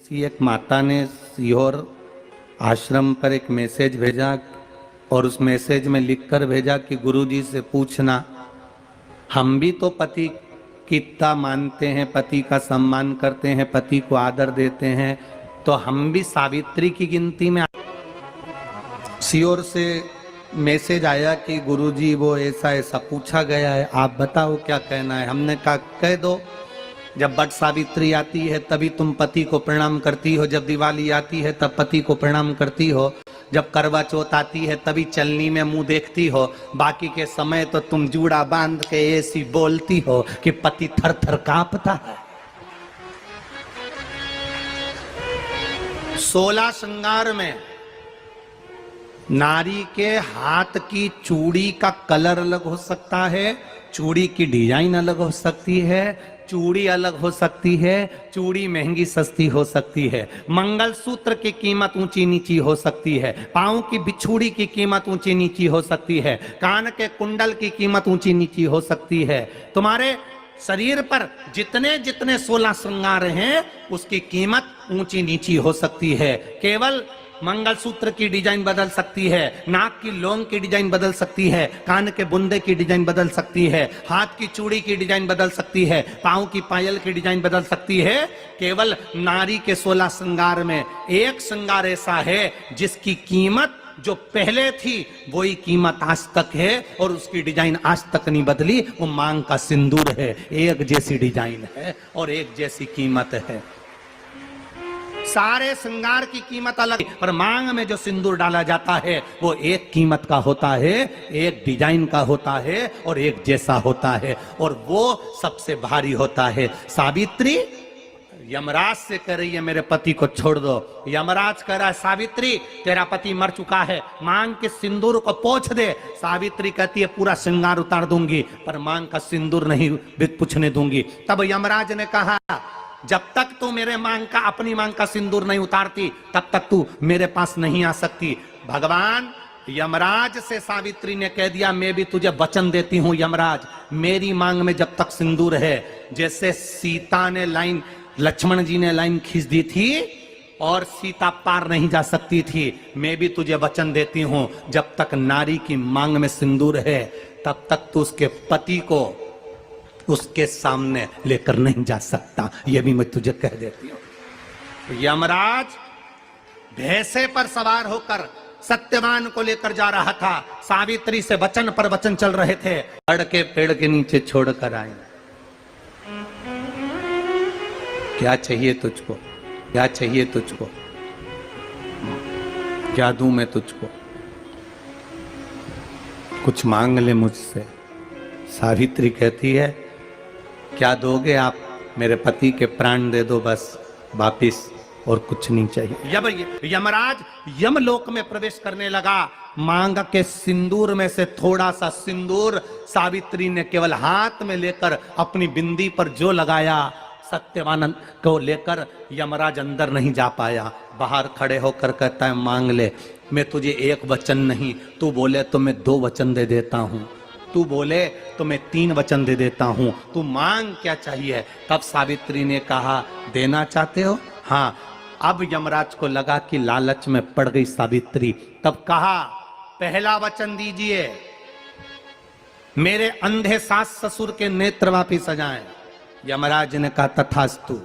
किसी एक माता ने सीहोर आश्रम पर एक मैसेज भेजा और उस मैसेज में लिखकर भेजा कि गुरुजी से पूछना, हम भी तो पति की इतना मानते हैं, पति का सम्मान करते हैं, पति को आदर देते हैं, तो हम भी सावित्री की गिनती में। सीहोर से मैसेज आया कि गुरुजी वो ऐसा ऐसा पूछा गया है, आप बताओ क्या कहना है। हमने कहा कह दो, जब बट सावित्री आती है तभी तुम पति को प्रणाम करती हो, जब दिवाली आती है तब पति को प्रणाम करती हो, जब करवा चौथ आती है तभी चलनी में मुंह देखती हो, बाकी के समय तो तुम जूड़ा बांध के ऐसी बोलती हो कि पति थर थर कांपता है। 16 श्रृंगार में नारी के हाथ की चूड़ी का कलर अलग हो सकता है, चूड़ी की डिजाइन अलग हो सकती है, चूड़ी अलग हो सकती है, चूड़ी महंगी सस्ती हो सकती है, मंगलसूत्र की कीमत ऊंची नीची हो सकती है, पांव की बिछुड़ी की कीमत ऊंची नीची हो सकती है, कान के कुंडल की कीमत ऊंची नीची हो सकती है। तुम्हारे शरीर पर जितने जितने 16 श्रृंगार हैं उसकी कीमत ऊंची नीची हो सकती है। केवल मंगलसूत्र की डिजाइन बदल सकती है, नाक की लौंग की डिजाइन बदल सकती है, कान के बुंदे की डिजाइन बदल सकती है, हाथ की चूड़ी की डिजाइन बदल सकती है, पांव की पायल की डिजाइन बदल सकती है। केवल नारी के 16 श्रृंगार में एक श्रृंगार ऐसा है जिसकी कीमत जो पहले थी वही कीमत आज तक है और उसकी डिजाइन आज तक नहीं बदली। वो मांग का सिंदूर है, एक जैसी डिजाइन है और एक जैसी कीमत है। सारे श्रृंगार की कीमत अलग, पर मांग में जो सिंदूर डाला जाता है वो एक कीमत का होता है, एक डिजाइन का होता है और एक जैसा होता है, और वो सबसे भारी होता है। सावित्री यमराज से कह रही है मेरे पति को छोड़ दो। यमराज कह रहा है सावित्री तेरा पति मर चुका है, मांग के सिंदूर को पोंछ दे। सावित्री कहती है पूरा श्रृंगार उतार दूंगी पर मांग का सिंदूर नहीं पूछने दूंगी। तब यमराज ने कहा जब तक तू मेरे मांग का अपनी मांग का सिंदूर नहीं उतारती तब तक तू मेरे पास नहीं आ सकती। भगवान यमराज से सावित्री ने कह दिया मैं भी तुझे वचन देती हूं यमराज, मेरी मांग में जब तक सिंदूर है, जैसे सीता ने लाइन, लक्ष्मण जी ने लाइन खींच दी थी और सीता पार नहीं जा सकती थी, मैं भी तुझे वचन देती हूं जब तक नारी की मांग में सिंदूर है तब तक तू उसके पति को उसके सामने लेकर नहीं जा सकता। यह भी मैं तुझे कह देती हूं। यमराज भैंसे पर सवार होकर सत्यवान को लेकर जा रहा था, सावित्री से वचन पर वचन चल रहे थे, पेड़ के पेड़ के नीचे छोड़कर आए। क्या चाहिए तुझको, क्या चाहिए तुझको, क्या दूं मैं तुझको, कुछ मांग ले मुझसे। सावित्री कहती है क्या दोगे आप, मेरे पति के प्राण दे दो बस वापिस, और कुछ नहीं चाहिए। यमराज यमलोक में प्रवेश करने लगा। मांग के सिंदूर में से थोड़ा सा सिंदूर सावित्री ने केवल हाथ में लेकर अपनी बिंदी पर जो लगाया, सत्यवान को लेकर यमराज अंदर नहीं जा पाया। बाहर खड़े होकर कहता है मांग ले, मैं तुझे एक वचन नहीं, तू बोले तो मैं 2 वचन दे देता हूं, तू बोले तो मैं 3 वचन दे देता हूं, तू मांग क्या चाहिए। तब सावित्री ने कहा देना चाहते हो, हाँ। अब यमराज को लगा कि लालच में पड़ गई सावित्री। तब कहा पहला वचन दीजिए, मेरे अंधे सास ससुर के नेत्र वापिस आ जाएं। यमराज ने कहा तथास्तु।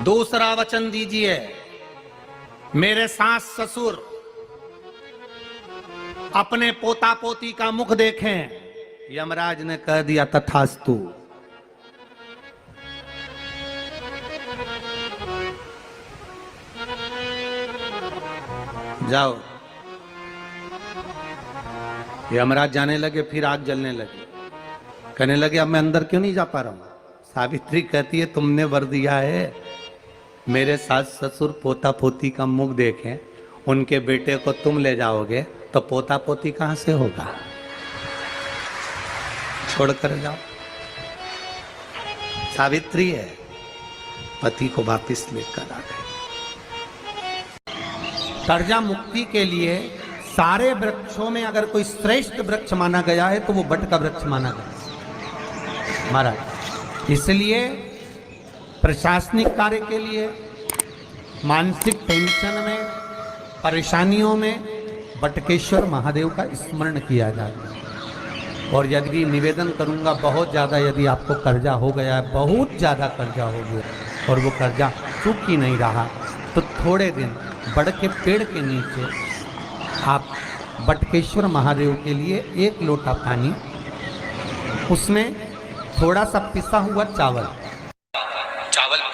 दूसरा वचन दीजिए, मेरे सास ससुर अपने पोता पोती का मुख देखें। यमराज ने कह दिया तथास्तु। जाओ। यमराज जाने लगे, फिर आग जलने लगी, कहने लगे अब मैं अंदर क्यों नहीं जा पा रहा हूं। सावित्री कहती है तुमने वर दिया है मेरे सास ससुर पोता पोती का मुख देखें, उनके बेटे को तुम ले जाओगे तो पोता पोती कहां से होगा, छोड़कर जाओ। सावित्री है, पति को वापिस लेकर आ गए। कर्जा मुक्ति के लिए सारे वृक्षों में अगर कोई श्रेष्ठ वृक्ष माना गया है तो वो बट का वृक्ष माना गया। महाराज इसलिए प्रशासनिक कार्य के लिए, मानसिक टेंशन में, परेशानियों में बटकेश्वर महादेव का स्मरण किया जाता है। और यदि निवेदन करूंगा, बहुत ज़्यादा यदि आपको कर्जा हो गया है, बहुत ज़्यादा कर्जा हो गया और वो कर्जा चूक ही नहीं रहा, तो थोड़े दिन बड़ के पेड़ के नीचे आप बटकेश्वर महादेव के लिए 1 लोटा पानी, उसमें थोड़ा सा पिसा हुआ चावल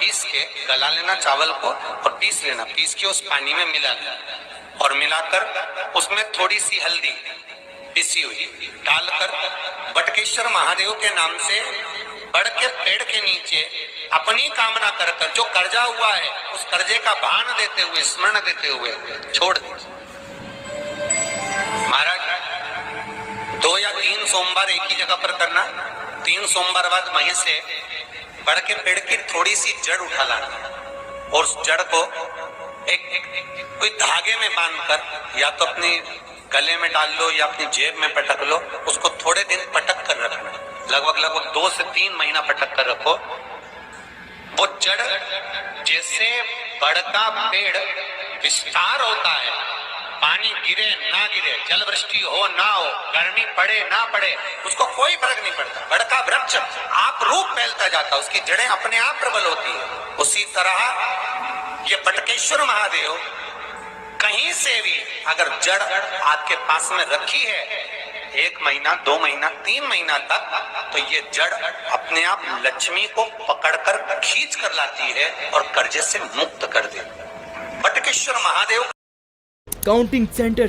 पीस के गला लेना, चावल को, और पीस लेना, पीस के उस पानी में मिला लेना और मिलाकर उसमें थोड़ी सी हल्दी पिसी हुई डालकर बटकेश्वर महादेव के नाम से बड़ के पेड़ के नीचे अपनी कामना कर कर जो कर्जा हुआ है उस कर्जे का भान देते हुए, स्मरण देते हुए छोड़ दीजिए। महाराज 2 या 3 सोमवार एक ही जगह पर करना, 3 सोमवार बाद वहीं से बड़ के पेड़ की थोड़ी सी जड़ उठा लाना और उस जड़ को एक कोई धागे में बांधकर या तो अपनी गले में डाल लो या अपनी जेब में पटक लो, उसको थोड़े दिन पटक कर रखना, लगभग 2 से 3 महीना पटक कर रखो। वो जड़ जैसे बड़ का पेड़ विस्तार होता है, पानी गिरे ना गिरे, जल वृष्टि हो ना हो, गर्मी पड़े ना पड़े, उसको कोई फर्क नहीं पड़ता। बड़ का वृक्ष आप रूप फैलता जाता, उसकी जड़ें अपने आप प्रबल होती है। उसी तरह ये बटकेश्वर महादेव कहीं से भी अगर जड़ आपके पास में रखी है 1 महीना, 2 महीना, 3 महीना तक, तो ये जड़ अपने आप लक्ष्मी को पकड़कर खींच कर लाती है और कर्जे से मुक्त कर देती है। Batkeshwar Mahadev counting centre